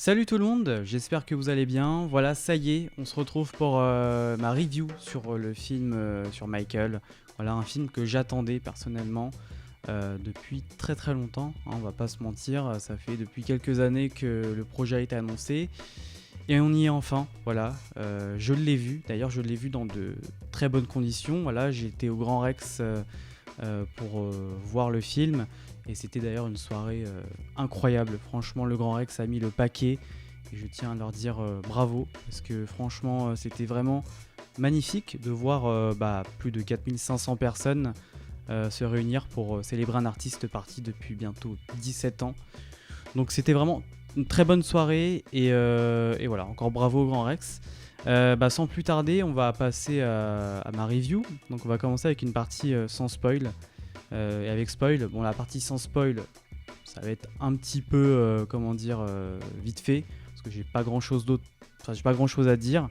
Salut tout le monde, j'espère que vous allez bien. Voilà, ça y est, on se retrouve pour ma review sur le film sur Michael. Voilà, un film que j'attendais personnellement depuis très très longtemps, hein, on va pas se mentir. Ça fait depuis quelques années que le projet a été annoncé et on y est enfin. Voilà, je l'ai vu, d'ailleurs je l'ai vu dans de très bonnes conditions. Voilà, j'ai été au Grand Rex pour voir le film. Et c'était d'ailleurs une soirée incroyable. Franchement, le Grand Rex a mis le paquet. Et je tiens à leur dire bravo. Parce que franchement, c'était vraiment magnifique de voir plus de 4500 personnes se réunir pour célébrer un artiste parti depuis bientôt 17 ans. Donc c'était vraiment une très bonne soirée. Et voilà, encore bravo au Grand Rex. Sans plus tarder, on va passer à ma review. Donc on va commencer avec une partie sans spoil. Et avec spoil, bon, la partie sans spoil, ça va être un petit peu, vite fait, parce que j'ai pas grand chose d'autre, enfin j'ai pas grand chose à dire.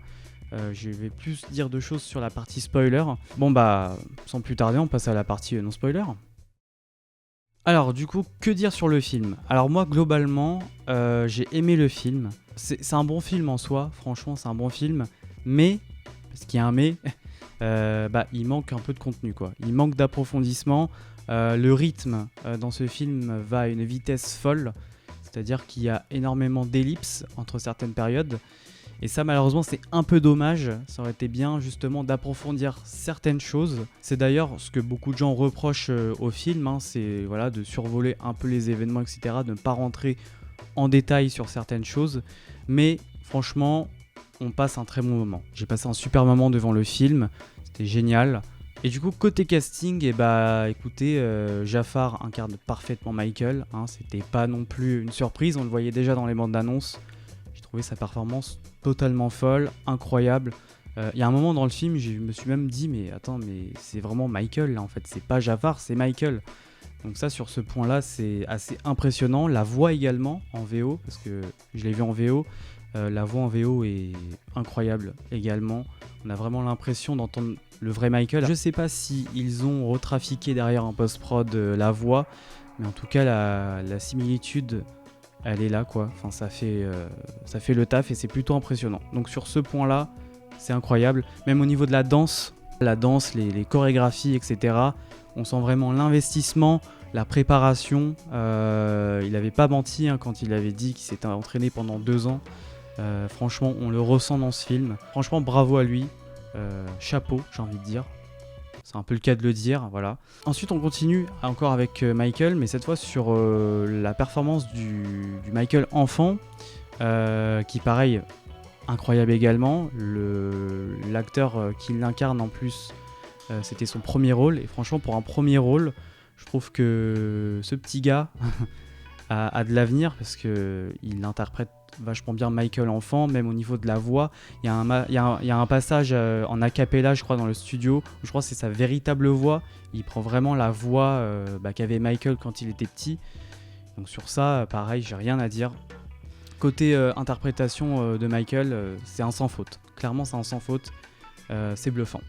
Je vais plus dire de choses sur la partie spoiler. Bon sans plus tarder, on passe à la partie non spoiler. Alors du coup, que dire sur le film? Alors moi globalement, j'ai aimé le film. C'est un bon film en soi, franchement c'est un bon film, mais, parce qu'il y a un mais, il manque un peu de contenu quoi. Il manque d'approfondissement. Le rythme dans ce film va à une vitesse folle, c'est-à-dire qu'il y a énormément d'ellipses entre certaines périodes. Et ça malheureusement c'est un peu dommage, ça aurait été bien justement d'approfondir certaines choses. C'est d'ailleurs ce que beaucoup de gens reprochent au film, hein, c'est voilà, de survoler un peu les événements, etc., de ne pas rentrer en détail sur certaines choses. Mais franchement, on passe un très bon moment. J'ai passé un super moment devant le film, c'était génial. Et du coup, côté casting, écoutez, Jafar incarne parfaitement Michael, hein, c'était pas non plus une surprise, on le voyait déjà dans les bandes d'annonce. J'ai trouvé sa performance totalement folle, incroyable. Il y a un moment dans le film, je me suis même dit, mais attends, mais c'est vraiment Michael là en fait, c'est pas Jafar, c'est Michael. Donc ça, sur ce point-là, c'est assez impressionnant. La voix également en VO, parce que je l'ai vu en VO, la voix en VO est incroyable également. On a vraiment l'impression d'entendre le vrai Michael. Je sais pas si ils ont retrafiqué derrière en post-prod la voix, mais en tout cas la similitude, elle est là quoi. Enfin, ça fait le taf et c'est plutôt impressionnant. Donc sur ce point-là, c'est incroyable. Même au niveau de la danse, les chorégraphies, etc. On sent vraiment l'investissement, la préparation. Il n'avait pas menti hein, quand il avait dit qu'il s'était entraîné pendant 2 ans. Franchement, on le ressent dans ce film. Franchement, bravo à lui. Chapeau, j'ai envie de dire. C'est un peu le cas de le dire, voilà. Ensuite, on continue encore avec Michael, mais cette fois sur la performance du Michael enfant, qui pareil, incroyable également. L'acteur qui l'incarne en plus, c'était son premier rôle, et franchement, pour un premier rôle, je trouve que ce petit gars a de l'avenir, parce qu'il interprète vachement bien Michael enfant, même au niveau de la voix. Il y a un passage en a cappella, je crois, dans le studio, où je crois que c'est sa véritable voix. Il prend vraiment la voix qu'avait Michael quand il était petit. Donc sur ça, pareil, j'ai rien à dire. Côté interprétation de Michael, c'est un sans faute. Clairement, c'est un sans faute. C'est bluffant.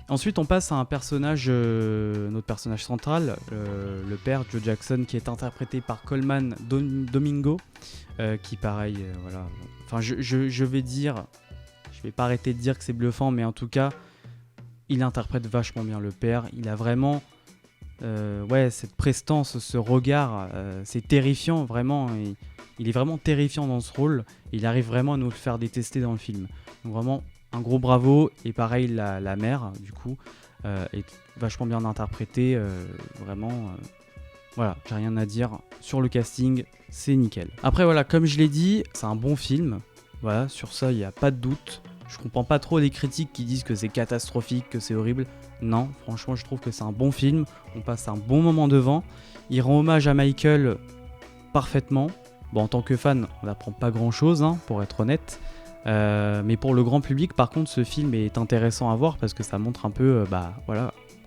Ensuite, on passe à un personnage, notre personnage central, le père, Joe Jackson, qui est interprété par Coleman Domingo, qui pareil, voilà. Enfin, je vais dire, je vais pas arrêter de dire que c'est bluffant, mais en tout cas, il interprète vachement bien le père. Il a vraiment, cette prestance, ce regard, c'est terrifiant, vraiment. Il est vraiment terrifiant dans ce rôle. Il arrive vraiment à nous le faire détester dans le film. Donc vraiment, un gros bravo. Et pareil, la mère, du coup, est vachement bien interprétée. Voilà, j'ai rien à dire. Sur le casting, c'est nickel. Après, voilà, comme je l'ai dit, c'est un bon film. Voilà, sur ça, il n'y a pas de doute. Je comprends pas trop les critiques qui disent que c'est catastrophique, que c'est horrible. Non, franchement, je trouve que c'est un bon film. On passe un bon moment devant. Il rend hommage à Michael parfaitement. Bon, en tant que fan, on n'apprend pas grand-chose, hein, pour être honnête. Mais pour le grand public, par contre, ce film est intéressant à voir parce que ça montre un peu,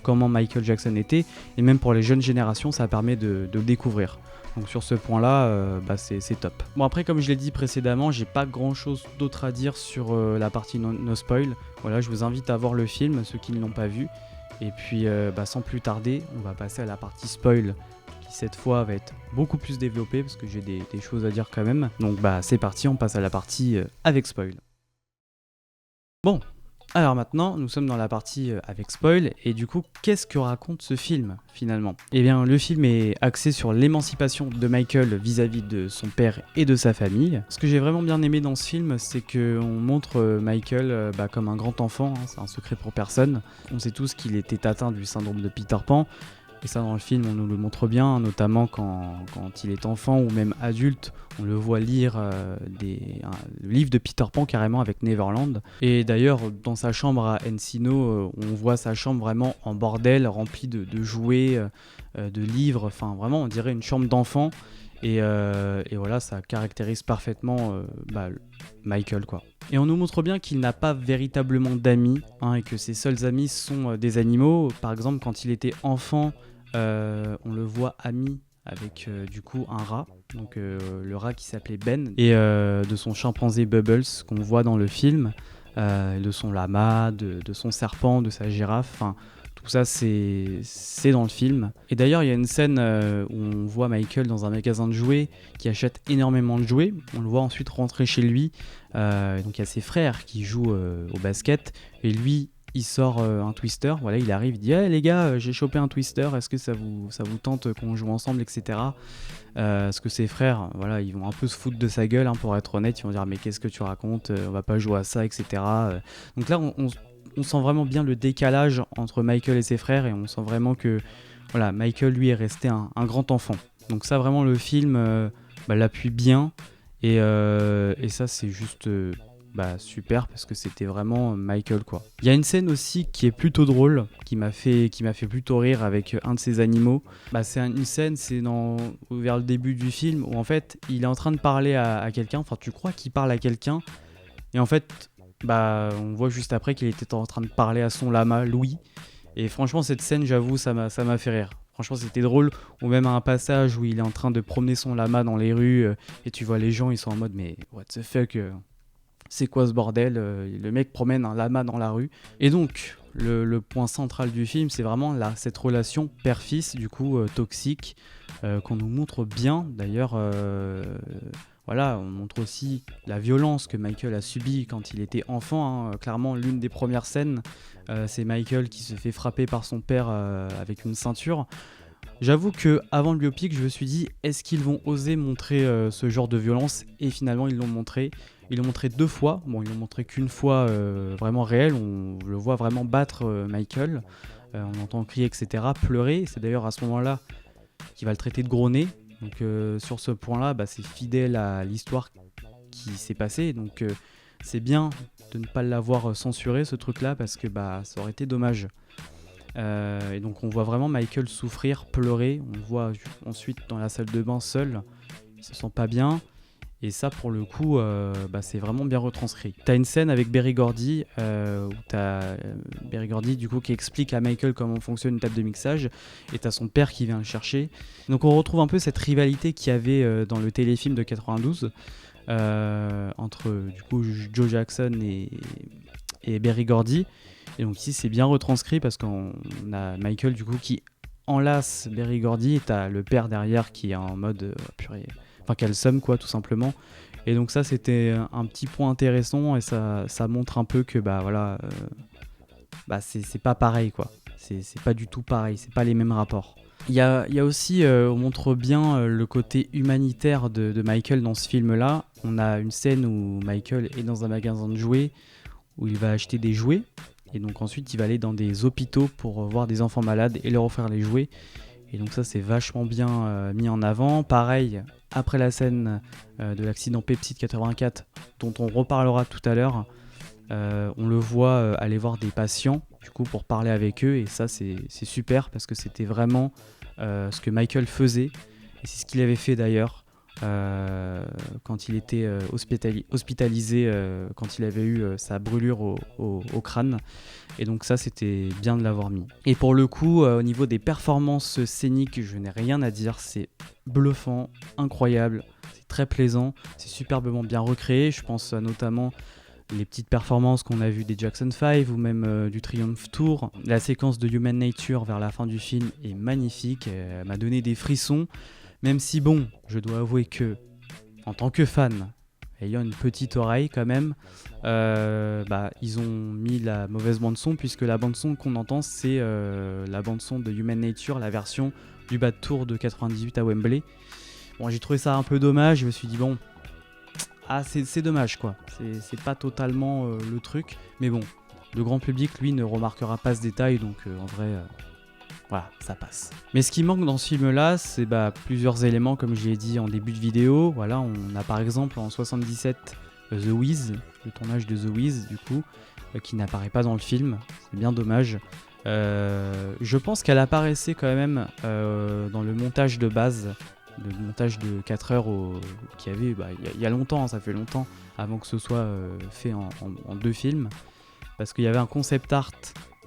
comment Michael Jackson était. Et même pour les jeunes générations, ça permet de le découvrir. Donc sur ce point-là, c'est top. Bon, après, comme je l'ai dit précédemment, j'ai pas grand-chose d'autre à dire sur la partie no spoil. Voilà, je vous invite à voir le film, ceux qui ne l'ont pas vu. Et puis, sans plus tarder, on va passer à la partie spoil, qui qui cette fois va être beaucoup plus développée parce que j'ai des choses à dire quand même. Donc c'est parti, on passe à la partie avec spoil. Bon, alors maintenant nous sommes dans la partie avec spoil et du coup qu'est-ce que raconte ce film finalement ? Eh bien le film est axé sur l'émancipation de Michael vis-à-vis de son père et de sa famille. Ce que j'ai vraiment bien aimé dans ce film, c'est qu'on montre Michael comme un grand enfant, hein, c'est un secret pour personne. On sait tous qu'il était atteint du syndrome de Peter Pan. Et ça dans le film on nous le montre bien, notamment quand il est enfant ou même adulte, on le voit lire le livre de Peter Pan carrément avec Neverland. Et d'ailleurs dans sa chambre à Encino, on voit sa chambre vraiment en bordel, remplie de jouets, de livres, enfin vraiment on dirait une chambre d'enfant. Et voilà, ça caractérise parfaitement Michael quoi. Et on nous montre bien qu'il n'a pas véritablement d'amis, hein, et que ses seuls amis sont des animaux. Par exemple, quand il était enfant, on le voit ami avec du coup un rat, donc le rat qui s'appelait Ben, et de son chimpanzé Bubbles qu'on voit dans le film, de son lama, de son serpent, de sa girafe, enfin tout ça c'est dans le film. Et d'ailleurs il y a une scène où on voit Michael dans un magasin de jouets qui achète énormément de jouets. On le voit ensuite rentrer chez lui, donc il y a ses frères qui jouent au basket et lui il sort un twister, voilà, il arrive, il dit hey, les gars, j'ai chopé un twister, est-ce que ça vous tente qu'on joue ensemble, etc. Parce que ses frères, voilà, ils vont un peu se foutre de sa gueule, hein, pour être honnête, ils vont dire mais qu'est-ce que tu racontes, on va pas jouer à ça, etc. Donc là on sent vraiment bien le décalage entre Michael et ses frères et on sent vraiment que voilà, Michael lui est resté un grand enfant. Donc ça vraiment le film l'appuie bien et ça c'est juste super parce que c'était vraiment Michael quoi. Il y a une scène aussi qui est plutôt drôle, qui m'a fait plutôt rire avec un de ses animaux. C'est une scène, c'est vers le début du film où en fait il est en train de parler à quelqu'un, enfin tu crois qu'il parle à quelqu'un et en fait on voit juste après qu'il était en train de parler à son lama Louis. Et franchement cette scène, j'avoue, ça m'a fait rire. Franchement c'était drôle, ou même à un passage où il est en train de promener son lama dans les rues et tu vois les gens, ils sont en mode mais what the fuck, c'est quoi ce bordel, le mec promène un lama dans la rue. Et donc le point central du film, c'est vraiment cette relation père-fils du coup toxique qu'on nous montre bien d'ailleurs. Voilà, on montre aussi la violence que Michael a subie quand il était enfant, hein. Clairement, l'une des premières scènes, c'est Michael qui se fait frapper par son père avec une ceinture. J'avoue que avant le biopic, je me suis dit, est-ce qu'ils vont oser montrer ce genre de violence ? Et finalement, ils l'ont montré. Ils l'ont montré 2 fois. Bon, ils l'ont montré qu'une fois vraiment réelle. On le voit vraiment battre Michael. On entend crier, etc., pleurer. C'est d'ailleurs à ce moment-là qu'il va le traiter de gros nez. Donc sur ce point-là, c'est fidèle à l'histoire qui s'est passée. Donc c'est bien de ne pas l'avoir censuré, ce truc-là, parce que ça aurait été dommage. Et donc on voit vraiment Michael souffrir, pleurer. On le voit ensuite dans la salle de bain seul. Il se sent pas bien. Et ça, pour le coup, c'est vraiment bien retranscrit. T'as une scène avec Berry Gordy, où t'as Berry Gordy du coup qui explique à Michael comment fonctionne une table de mixage, et t'as son père qui vient le chercher. Donc on retrouve un peu cette rivalité qu'il y avait dans le téléfilm de 92 entre du coup Joe Jackson et Berry Gordy. Et donc ici c'est bien retranscrit parce qu'on a Michael du coup qui enlace Berry Gordy et t'as le père derrière qui est en mode purée. Enfin, qu'elle somme quoi, tout simplement. Et donc ça, c'était un petit point intéressant et ça montre un peu que c'est pas pareil quoi. C'est pas du tout pareil, c'est pas les mêmes rapports. Il y a aussi, on montre bien le côté humanitaire de Michael dans ce film-là. On a une scène où Michael est dans un magasin de jouets où il va acheter des jouets et donc ensuite il va aller dans des hôpitaux pour voir des enfants malades et leur offrir les jouets. Et donc ça c'est vachement bien mis en avant. Pareil, après la scène de l'accident Pepsi de 84, dont on reparlera tout à l'heure, on le voit aller voir des patients du coup pour parler avec eux. Et ça c'est super parce que c'était vraiment ce que Michael faisait. Et c'est ce qu'il avait fait d'ailleurs quand il était hospitalisé, quand il avait eu sa brûlure au crâne. Et donc ça c'était bien de l'avoir mis. Et pour le coup au niveau des performances scéniques, je n'ai rien à dire, c'est bluffant, incroyable, c'est très plaisant, c'est superbement bien recréé. Je pense notamment les petites performances qu'on a vues des Jackson 5 ou même du Triumph Tour. La séquence de Human Nature vers la fin du film est magnifique, elle m'a donné des frissons, même si bon, je dois avouer que, en tant que fan, ayant une petite oreille quand même, ils ont mis la mauvaise bande-son, puisque la bande-son qu'on entend, c'est la bande-son de Human Nature, la version du Bad Tour de 98 à Wembley. Bon, j'ai trouvé ça un peu dommage, je me suis dit bon, c'est dommage quoi, c'est pas totalement le truc, mais bon, le grand public lui ne remarquera pas ce détail, donc en vrai, voilà, ça passe. Mais ce qui manque dans ce film-là, c'est plusieurs éléments, comme je l'ai dit en début de vidéo. Voilà, on a par exemple en 77 The Wiz, le tournage de The Wiz du coup, qui n'apparaît pas dans le film, c'est bien dommage. Je pense qu'elle apparaissait quand même dans le montage de base, le montage de 4 heures qu'il y avait il y a longtemps, ça fait longtemps avant que ce soit fait en 2 films, parce qu'il y avait un concept art,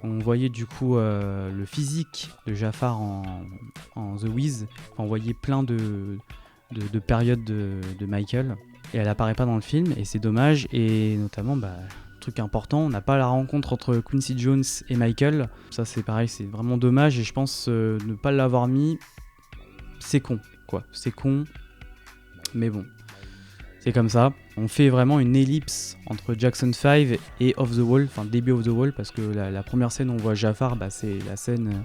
on voyait du coup le physique de Jafar en The Wiz, enfin, on voyait plein de périodes de Michael, et elle apparaît pas dans le film, et c'est dommage, et notamment truc important, on n'a pas la rencontre entre Quincy Jones et Michael, ça c'est pareil, c'est vraiment dommage, et je pense ne pas l'avoir mis, c'est con quoi, c'est con, mais bon, c'est comme ça. On fait vraiment une ellipse entre Jackson 5 et Off the Wall, enfin début Off the Wall, parce que la première scène où on voit Jafar, c'est la scène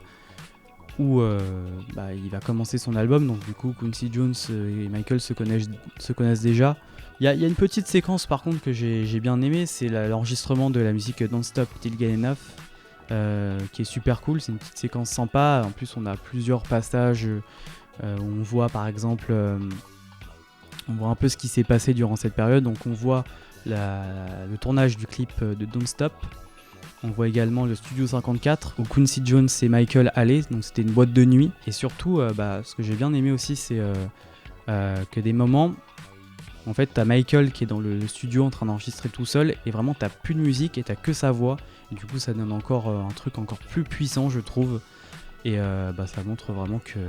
où il va commencer son album, donc du coup Quincy Jones et Michael se connaissent déjà. Il y a une petite séquence par contre que j'ai bien aimé, c'est l'enregistrement de la musique Don't Stop Till Get Enough, qui est super cool, c'est une petite séquence sympa. En plus on a plusieurs passages où on voit par exemple, on voit un peu ce qui s'est passé durant cette période, donc on voit le tournage du clip de Don't Stop. On voit également le Studio 54 où Quincy Jones et Michael allaient, donc c'était une boîte de nuit. Et surtout, ce que j'ai bien aimé aussi, c'est que des moments, en fait, t'as Michael qui est dans le studio en train d'enregistrer tout seul, et vraiment t'as plus de musique et t'as que sa voix. Et du coup, ça donne encore un truc encore plus puissant, je trouve. Et ça montre vraiment que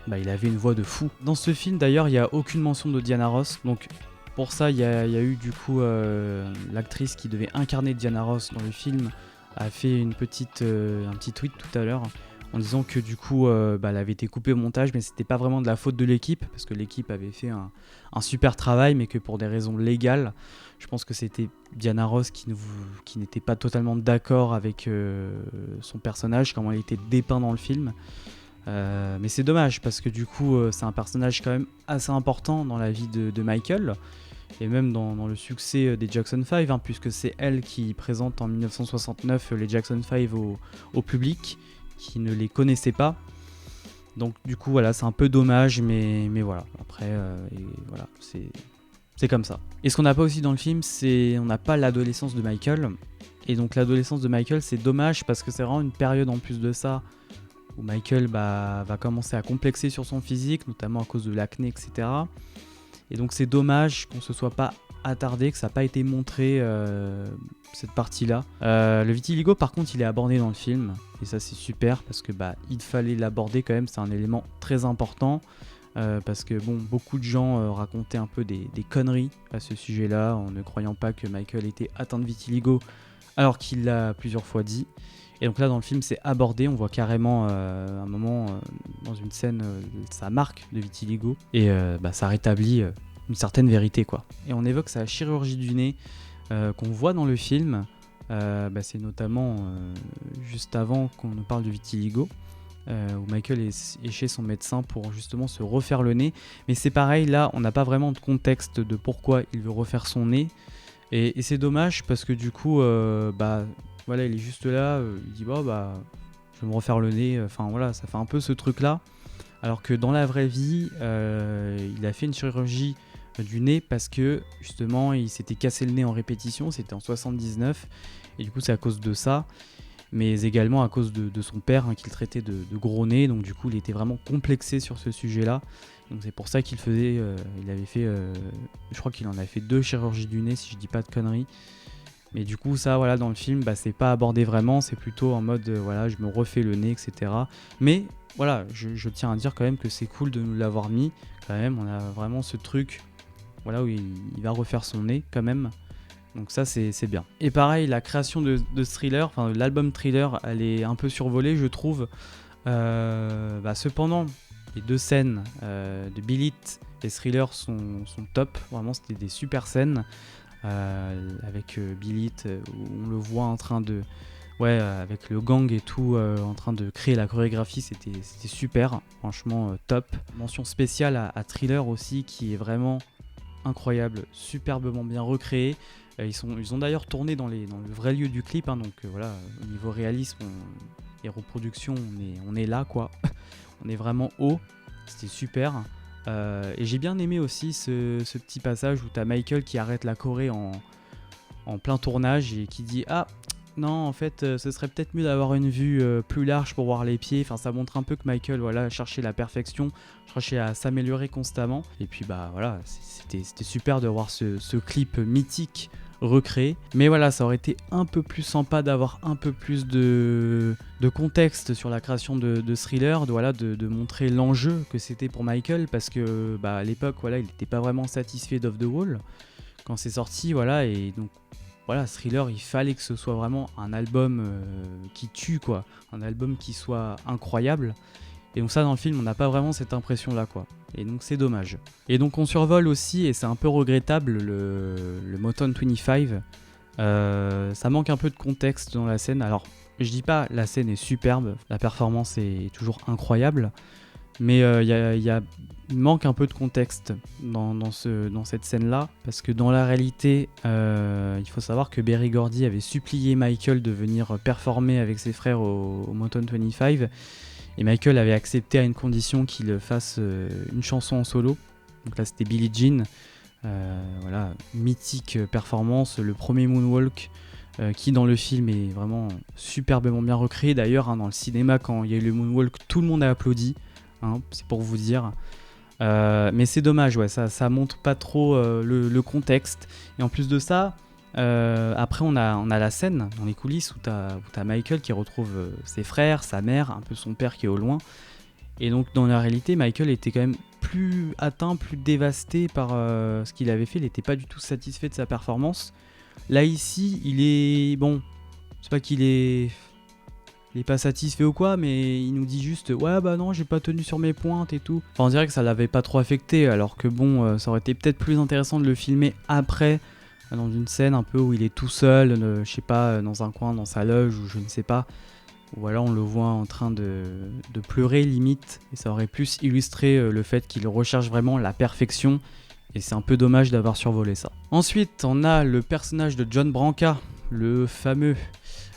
il avait une voix de fou. Dans ce film, d'ailleurs, il n'y a aucune mention de Diana Ross, donc pour ça, il y a eu du coup l'actrice qui devait incarner Diana Ross dans le film a fait un petit tweet tout à l'heure en disant que du coup elle avait été coupée au montage, mais c'était pas vraiment de la faute de l'équipe, parce que l'équipe avait fait un super travail, mais que pour des raisons légales, je pense que c'était Diana Ross qui n'était pas totalement d'accord avec son personnage, comment elle était dépeint dans le film. Mais c'est dommage, parce que du coup c'est un personnage quand même assez important dans la vie de Michael, et même dans le succès des Jackson 5, puisque c'est elle qui présente en 1969 les Jackson 5 au public qui ne les connaissait pas. Donc du coup voilà, c'est un peu dommage, mais voilà, après voilà, c'est comme ça. Et ce qu'on n'a pas aussi dans le film, c'est on n'a pas l'adolescence de Michael. Et donc l'adolescence de Michael, c'est dommage, parce que c'est vraiment une période en plus de ça où Michael va commencer à complexer sur son physique, notamment à cause de l'acné, etc. Et donc c'est dommage qu'on se soit pas attardé, que ça n'a pas été montré cette partie-là. Le vitiligo par contre il est abordé dans le film, et ça c'est super, parce que il fallait l'aborder quand même, c'est un élément très important, parce que beaucoup de gens racontaient un peu des conneries à ce sujet-là, en ne croyant pas que Michael était atteint de vitiligo, alors qu'il l'a plusieurs fois dit. Et donc là dans le film c'est abordé, on voit carrément un moment dans une scène sa marque de vitiligo, et ça rétablit une certaine vérité quoi. Et on évoque sa chirurgie du nez qu'on voit dans le film, c'est notamment juste avant qu'on nous parle de vitiligo, où Michael est chez son médecin pour justement se refaire le nez, mais c'est pareil, là on n'a pas vraiment de contexte de pourquoi il veut refaire son nez, et c'est dommage, parce que du coup voilà, il est juste là, il dit je vais me refaire le nez, enfin voilà, ça fait un peu ce truc là, alors que dans la vraie vie il a fait une chirurgie du nez parce que justement il s'était cassé le nez en répétition, c'était en 79, et du coup c'est à cause de ça, mais également à cause de son père qu'il traitait de gros nez, donc du coup il était vraiment complexé sur ce sujet là, donc c'est pour ça qu'il faisait, il avait fait, je crois qu'il en a fait 2 chirurgies du nez si je dis pas de conneries. Mais du coup ça voilà, dans le film c'est pas abordé vraiment, c'est plutôt en mode voilà, je me refais le nez, etc. Mais voilà, je tiens à dire quand même que c'est cool de nous l'avoir mis quand même, on a vraiment ce truc voilà où il va refaire son nez quand même, Donc ça c'est bien. Et pareil, la création de Thriller, enfin l'album Thriller, elle est un peu survolée je trouve. Cependant, les 2 scènes de Bill It et Thriller sont top. Vraiment c'était des super scènes. Avec Bill It où on le voit en train de... Ouais, avec le gang et tout, en train de créer la chorégraphie, c'était super, franchement top. Mention spéciale à Thriller aussi, qui est vraiment incroyable, superbement bien recréé. Ils ont d'ailleurs tourné dans le vrai lieu du clip, hein, donc voilà, au niveau réalisme et reproduction, on est là quoi. On est vraiment haut, c'était super. Et j'ai bien aimé aussi ce petit passage où t'as Michael qui arrête la choré en plein tournage et qui dit « Ah, non, en fait, ce serait peut-être mieux d'avoir une vue plus large pour voir les pieds. » Enfin, ça montre un peu que Michael, voilà, cherchait la perfection, cherchait à s'améliorer constamment. Et puis, bah voilà, c'était super de voir ce clip mythique recréé. Mais voilà, ça aurait été un peu plus sympa d'avoir un peu plus de contexte sur la création de Thriller, de montrer l'enjeu que c'était pour Michael, parce que à l'époque, voilà, il n'était pas vraiment satisfait d'Off the Wall quand c'est sorti, voilà, et donc voilà, Thriller, il fallait que ce soit vraiment un album qui tue, quoi, un album qui soit incroyable. Et donc ça, dans le film, on n'a pas vraiment cette impression-là, quoi. Et donc c'est dommage. Et donc on survole aussi, et c'est un peu regrettable, le Motown 25. Ça manque un peu de contexte dans la scène. Alors, je dis pas, la scène est superbe, la performance est toujours incroyable, mais il manque un peu de contexte dans cette scène-là, parce que dans la réalité, il faut savoir que Berry Gordy avait supplié Michael de venir performer avec ses frères au Motown 25, et Michael avait accepté à une condition qu'il fasse une chanson en solo. Donc là, c'était Billie Jean. Voilà, mythique performance, le premier moonwalk qui dans le film est vraiment superbement bien recréé. D'ailleurs, hein, dans le cinéma, quand il y a eu le moonwalk, tout le monde a applaudi, hein, c'est pour vous dire. Mais c'est dommage, ouais, ça montre pas trop le contexte. Et en plus de ça, après on a la scène dans les coulisses où t'as Michael qui retrouve ses frères, sa mère, un peu son père qui est au loin. Et donc dans la réalité, Michael était quand même plus atteint, plus dévasté par ce qu'il avait fait. Il n'était pas du tout satisfait de sa performance. Là ici, il est... Bon, c'est pas qu'il est... Il est pas satisfait ou quoi, mais il nous dit juste « Ouais, bah non, j'ai pas tenu sur mes pointes et tout. » Enfin, on dirait que ça l'avait pas trop affecté, alors que bon, ça aurait été peut-être plus intéressant de le filmer après, dans une scène un peu où il est tout seul, je sais pas, dans un coin, dans sa loge, ou je ne sais pas. Ou alors on le voit en train de pleurer limite, et ça aurait plus illustré le fait qu'il recherche vraiment la perfection, et c'est un peu dommage d'avoir survolé ça. Ensuite, on a le personnage de John Branca, le fameux,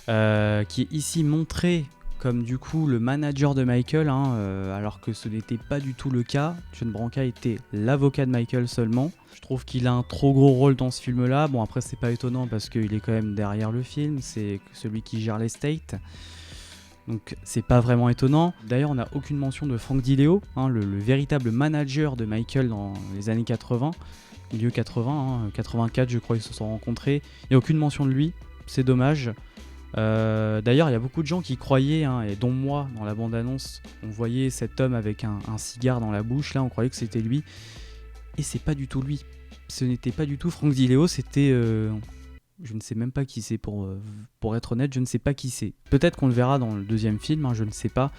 qui est ici montré comme du coup le manager de Michael, hein, alors que ce n'était pas du tout le cas. John Branca était l'avocat de Michael seulement. Je trouve qu'il a un trop gros rôle dans ce film-là. Bon, après c'est pas étonnant parce qu'il est quand même derrière le film, c'est celui qui gère l'estate. Donc c'est pas vraiment étonnant. D'ailleurs, on n'a aucune mention de Frank DiLeo, hein, le véritable manager de Michael dans les années 80, milieu 80, hein, 84 je crois ils se sont rencontrés. Il n'y a aucune mention de lui, c'est dommage. D'ailleurs, il y a beaucoup de gens qui croyaient, hein, et dont moi, dans la bande-annonce, on voyait cet homme avec un cigare dans la bouche, là on croyait que c'était lui. Et c'est pas du tout lui. Ce n'était pas du tout Frank DiLeo, c'était... je ne sais même pas qui c'est, pour être honnête, je ne sais pas qui c'est. Peut-être qu'on le verra dans le deuxième film, hein, je ne sais pas.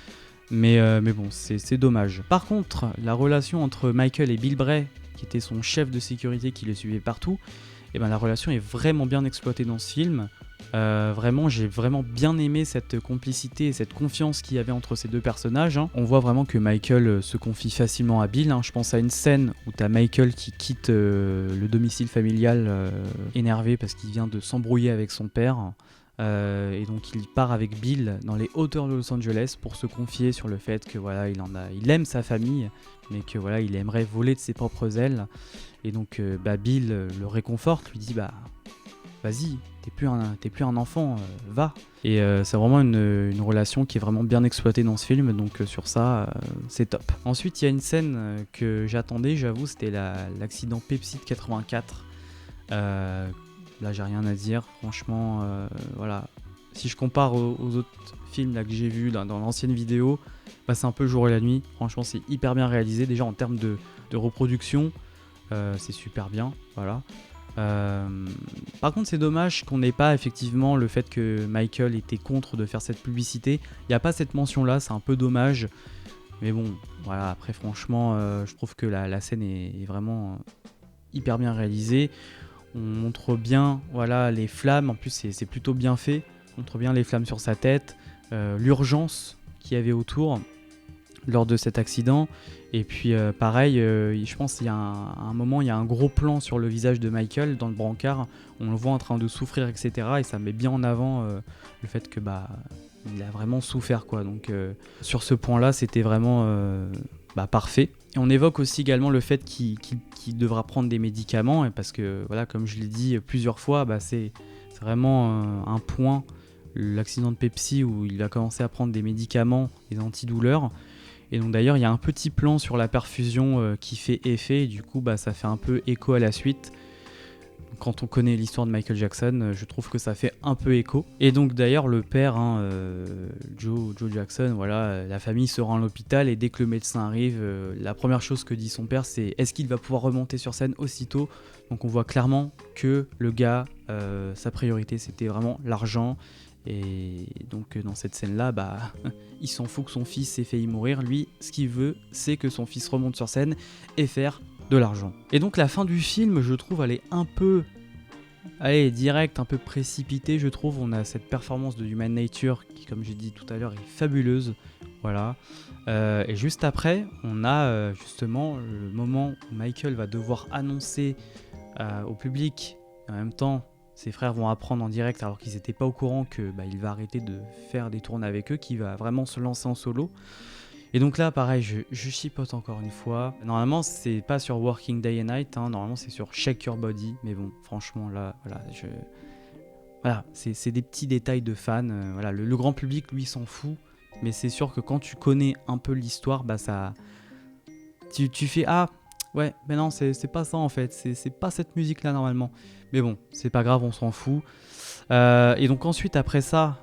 Mais bon, c'est dommage. Par contre, la relation entre Michael et Bill Bray, qui était son chef de sécurité qui le suivait partout, et ben la relation est vraiment bien exploitée dans ce film. Vraiment, j'ai vraiment bien aimé cette complicité et cette confiance qu'il y avait entre ces deux personnages, hein. On voit vraiment que Michael se confie facilement à Bill, hein. Je pense à une scène où t'as Michael qui quitte le domicile familial énervé parce qu'il vient de s'embrouiller avec son père. Et donc il part avec Bill dans les hauteurs de Los Angeles pour se confier sur le fait que voilà, il aime sa famille, mais que voilà, il aimerait voler de ses propres ailes. Et donc Bill le réconforte, lui dit vas-y, t'es plus un enfant, va. Et c'est vraiment une relation qui est vraiment bien exploitée dans ce film, donc sur ça, c'est top. Ensuite, il y a une scène que j'attendais, j'avoue, c'était l'accident Pepsi de 84. Là, j'ai rien à dire, franchement, voilà. Si je compare aux autres films là, que j'ai vus dans l'ancienne vidéo, c'est un peu le jour et la nuit. Franchement, c'est hyper bien réalisé, déjà en termes de reproduction, c'est super bien, voilà. Euh, Par contre, c'est dommage qu'on n'ait pas effectivement le fait que Michael était contre de faire cette publicité. Il n'y a pas cette mention-là, c'est un peu dommage. Mais bon, voilà, après franchement, je trouve que la scène est vraiment hyper bien réalisée. On montre bien voilà, les flammes, en plus c'est plutôt bien fait. On montre bien les flammes sur sa tête, l'urgence qu'il y avait autour lors de cet accident. Et puis pareil, je pense qu'il y a un moment, il y a un gros plan sur le visage de Michael dans le brancard. On le voit en train de souffrir, etc. Et ça met bien en avant le fait que il a vraiment souffert, quoi. Donc sur ce point-là, c'était vraiment parfait. Et on évoque aussi également le fait qu'il devra prendre des médicaments, et parce que voilà, comme je l'ai dit plusieurs fois, c'est vraiment un point, l'accident de Pepsi, où il a commencé à prendre des médicaments, des antidouleurs. Et donc d'ailleurs, il y a un petit plan sur la perfusion qui fait effet, et du coup, ça fait un peu écho à la suite. Quand on connaît l'histoire de Michael Jackson, je trouve que ça fait un peu écho. Et donc d'ailleurs, le père, Joe Jackson, voilà, la famille se rend à l'hôpital, et dès que le médecin arrive, la première chose que dit son père, c'est: est-ce qu'il va pouvoir remonter sur scène aussitôt? Donc on voit clairement que le gars, sa priorité, c'était vraiment l'argent. Et donc dans cette scène-là, il s'en fout que son fils ait failli mourir. Lui, ce qu'il veut, c'est que son fils remonte sur scène et faire de l'argent. Et donc la fin du film, je trouve, elle est un peu directe, un peu précipitée, je trouve. On a cette performance de Human Nature qui, comme j'ai dit tout à l'heure, est fabuleuse. Voilà. Et juste après, on a justement le moment où Michael va devoir annoncer au public, et en même temps, ses frères vont apprendre en direct, alors qu'ils n'étaient pas au courant, que il va arrêter de faire des tournées avec eux, qu'il va vraiment se lancer en solo. Et donc là, pareil, je chipote encore une fois. Normalement, c'est pas sur Working Day and Night, normalement c'est sur Shake Your Body. Mais bon, franchement, là, voilà, c'est des petits détails de fans. Voilà, le grand public, lui, s'en fout. Mais c'est sûr que quand tu connais un peu l'histoire, ça... Tu fais: ah, ouais, mais non, c'est pas ça en fait. C'est pas cette musique-là normalement. Mais bon, c'est pas grave, on s'en fout. Et donc ensuite, après ça,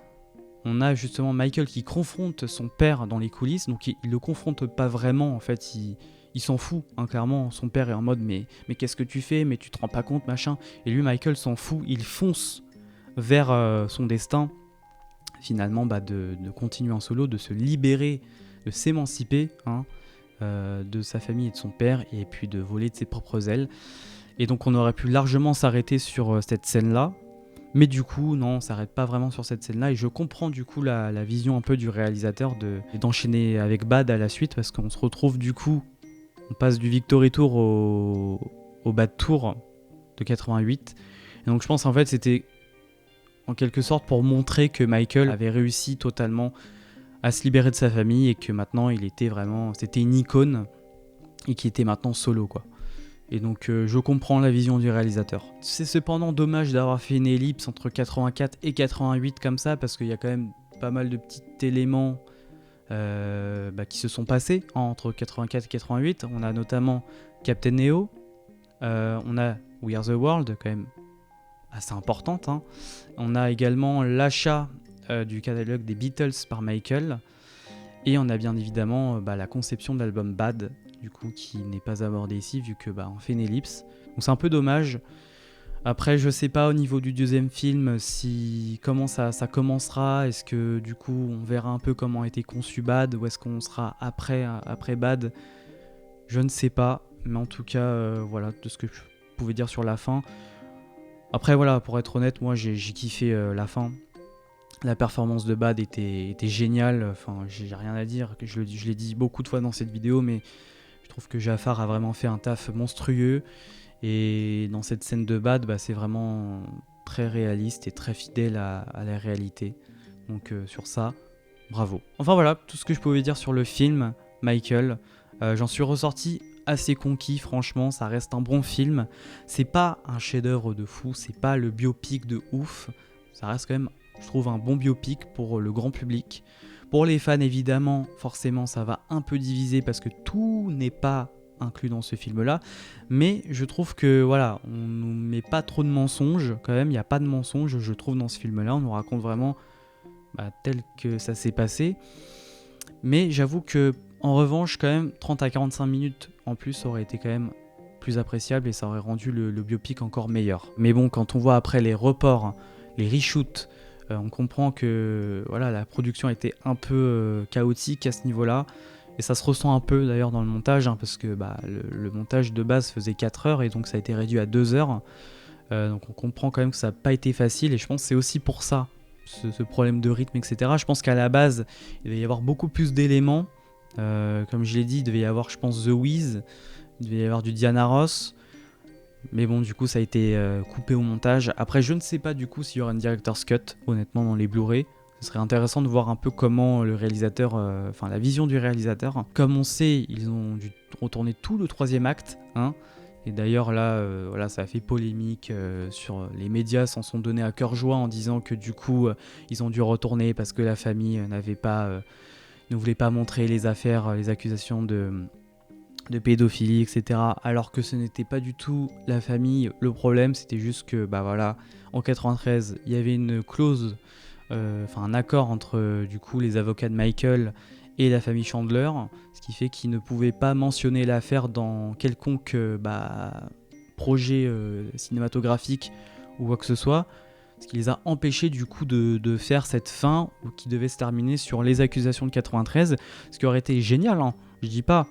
on a justement Michael qui confronte son père dans les coulisses. Donc il le confronte pas vraiment, en fait, il s'en fout, clairement. Son père est en mode: mais qu'est-ce que tu fais? Mais tu te rends pas compte, machin. Et lui, Michael, s'en fout, il fonce vers son destin, finalement, de continuer en solo, de se libérer, de s'émanciper de sa famille et de son père, et puis de voler de ses propres ailes. Et donc on aurait pu largement s'arrêter sur cette scène-là. Mais du coup, non, on s'arrête pas vraiment sur cette scène-là. Et je comprends du coup la vision un peu du réalisateur d'enchaîner avec Bad à la suite, parce qu'on se retrouve du coup, on passe du Victory Tour au Bad Tour de 88. Et donc je pense en fait c'était en quelque sorte pour montrer que Michael avait réussi totalement à se libérer de sa famille, et que maintenant il était vraiment, c'était une icône, et qui était maintenant solo, quoi. Et donc je comprends la vision du réalisateur. C'est cependant dommage d'avoir fait une ellipse entre 84 et 88 comme ça, parce qu'il y a quand même pas mal de petits éléments qui se sont passés entre 84 et 88. On a notamment Captain Neo, on a We Are The World, quand même assez importante. On a également l'achat du catalogue des Beatles par Michael. Et on a bien évidemment la conception de l'album Bad, du coup, qui n'est pas abordé ici, vu que on fait une ellipse. Donc c'est un peu dommage. Après, je sais pas au niveau du deuxième film comment ça commencera. Est-ce que du coup on verra un peu comment a été conçu Bad, ou est-ce qu'on sera après Bad? Je ne sais pas. Mais en tout cas, voilà, de ce que je pouvais dire sur la fin. Après voilà, pour être honnête, moi j'ai kiffé la fin. La performance de Bad était géniale, enfin j'ai rien à dire, je l'ai dit beaucoup de fois dans cette vidéo, mais je trouve que Jafar a vraiment fait un taf monstrueux, et dans cette scène de Bad, c'est vraiment très réaliste et très fidèle à la réalité, donc sur ça, bravo. Enfin voilà, tout ce que je pouvais dire sur le film, Michael. J'en suis ressorti assez conquis, franchement, ça reste un bon film, c'est pas un chef-d'œuvre de fou, c'est pas le biopic de ouf, ça reste quand même, je trouve, un bon biopic pour le grand public. Pour les fans, évidemment, forcément, ça va un peu diviser, parce que tout n'est pas inclus dans ce film-là. Mais je trouve que, voilà, on nous met pas trop de mensonges, quand même. Il n'y a pas de mensonges, je trouve, dans ce film-là. On nous raconte vraiment tel que ça s'est passé. Mais j'avoue que, en revanche, quand même, 30 à 45 minutes en plus aurait été quand même plus appréciable et ça aurait rendu le biopic encore meilleur. Mais bon, quand on voit après les reports, les reshoots, on comprend que voilà, la production a été un peu chaotique à ce niveau-là. Et ça se ressent un peu d'ailleurs dans le montage, hein, parce que le montage de base faisait 4 heures et donc ça a été réduit à 2 heures. Donc on comprend quand même que ça n'a pas été facile et je pense que c'est aussi pour ça, ce problème de rythme, etc. Je pense qu'à la base, il devait y avoir beaucoup plus d'éléments. Comme je l'ai dit, il devait y avoir, je pense, The Wiz, il devait y avoir du Diana Ross. Mais bon, du coup, ça a été coupé au montage. Après, je ne sais pas du coup s'il y aura une director's cut, honnêtement, dans les Blu-ray. Ce serait intéressant de voir un peu comment le réalisateur, la vision du réalisateur. Comme on sait, ils ont dû retourner tout le 3e acte, hein. Et d'ailleurs là, voilà, ça a fait polémique sur les médias, s'en sont donnés à cœur joie en disant que du coup, ils ont dû retourner parce que la famille ne voulait pas montrer les affaires, les accusations de pédophilie, etc. Alors que ce n'était pas du tout la famille le problème, c'était juste que, en 93, il y avait une clause, un accord entre du coup les avocats de Michael et la famille Chandler, ce qui fait qu'ils ne pouvaient pas mentionner l'affaire dans quelconque projet cinématographique ou quoi que ce soit, ce qui les a empêchés du coup de faire cette fin qui devait se terminer sur les accusations de 93, ce qui aurait été génial, hein, je dis pas.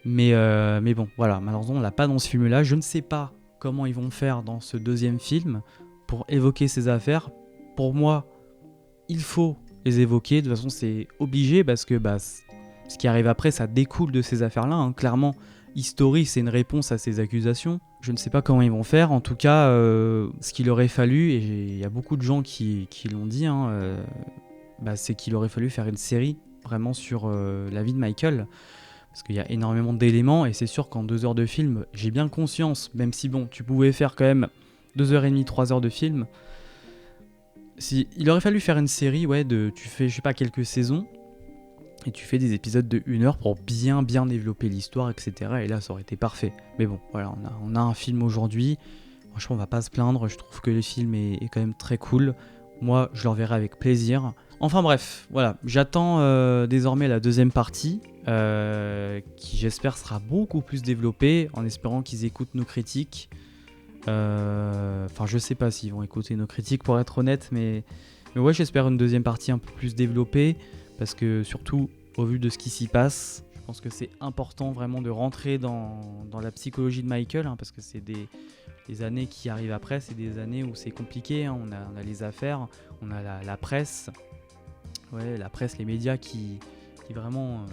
Mais bon, voilà, malheureusement on l'a pas dans ce film-là. Je ne sais pas comment ils vont faire dans ce 2e film pour évoquer ces affaires. Pour moi, il faut les évoquer, de toute façon c'est obligé parce que ce qui arrive après ça découle de ces affaires-là, hein. Clairement, History c'est une réponse à ces accusations. Je ne sais pas comment ils vont faire, en tout cas ce qu'il aurait fallu, et il y a beaucoup de gens qui l'ont dit, hein, c'est qu'il aurait fallu faire une série vraiment sur la vie de Michael. Parce qu'il y a énormément d'éléments et c'est sûr qu'en 2 heures de film, j'ai bien conscience, même si bon, tu pouvais faire quand même 2h30, 3 heures de film. Il aurait fallu faire une série, tu fais, je sais pas, quelques saisons et tu fais des épisodes de 1 heure pour bien développer l'histoire, etc. Et là, ça aurait été parfait. Mais bon, voilà, on a un film aujourd'hui. Franchement, on va pas se plaindre. Je trouve que le film est quand même très cool. Moi, je le reverrai avec plaisir. Enfin bref, voilà, j'attends désormais la 2e partie, qui j'espère sera beaucoup plus développée, en espérant qu'ils écoutent nos critiques. Je sais pas s'ils vont écouter nos critiques pour être honnête, mais ouais, j'espère une 2e partie un peu plus développée, parce que surtout, au vu de ce qui s'y passe, je pense que c'est important vraiment de rentrer dans la psychologie de Michael, hein, parce que c'est des années qui arrivent après, c'est des années où c'est compliqué, hein. On a les affaires, on a la presse, la presse, les médias qui vraiment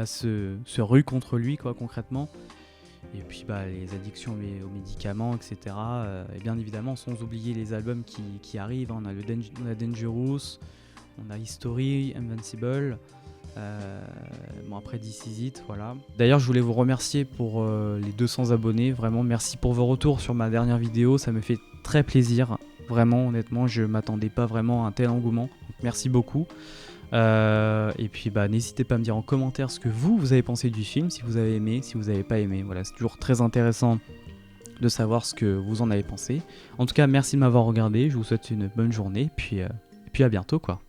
se ruent contre lui, quoi, concrètement. Et puis les addictions aux médicaments, etc. Et bien évidemment, sans oublier les albums qui arrivent, hein. On a Dangerous, on a History, Invincible. Après This Is It, voilà. D'ailleurs, je voulais vous remercier pour les 200 abonnés. Vraiment, merci pour vos retours sur ma dernière vidéo. Ça me fait très plaisir. Vraiment, honnêtement, je m'attendais pas vraiment à un tel engouement. Donc, merci beaucoup. Et puis, n'hésitez pas à me dire en commentaire ce que vous avez pensé du film, si vous avez aimé, si vous n'avez pas aimé. Voilà, c'est toujours très intéressant de savoir ce que vous en avez pensé. En tout cas, merci de m'avoir regardé. Je vous souhaite une bonne journée. Et puis à bientôt, quoi.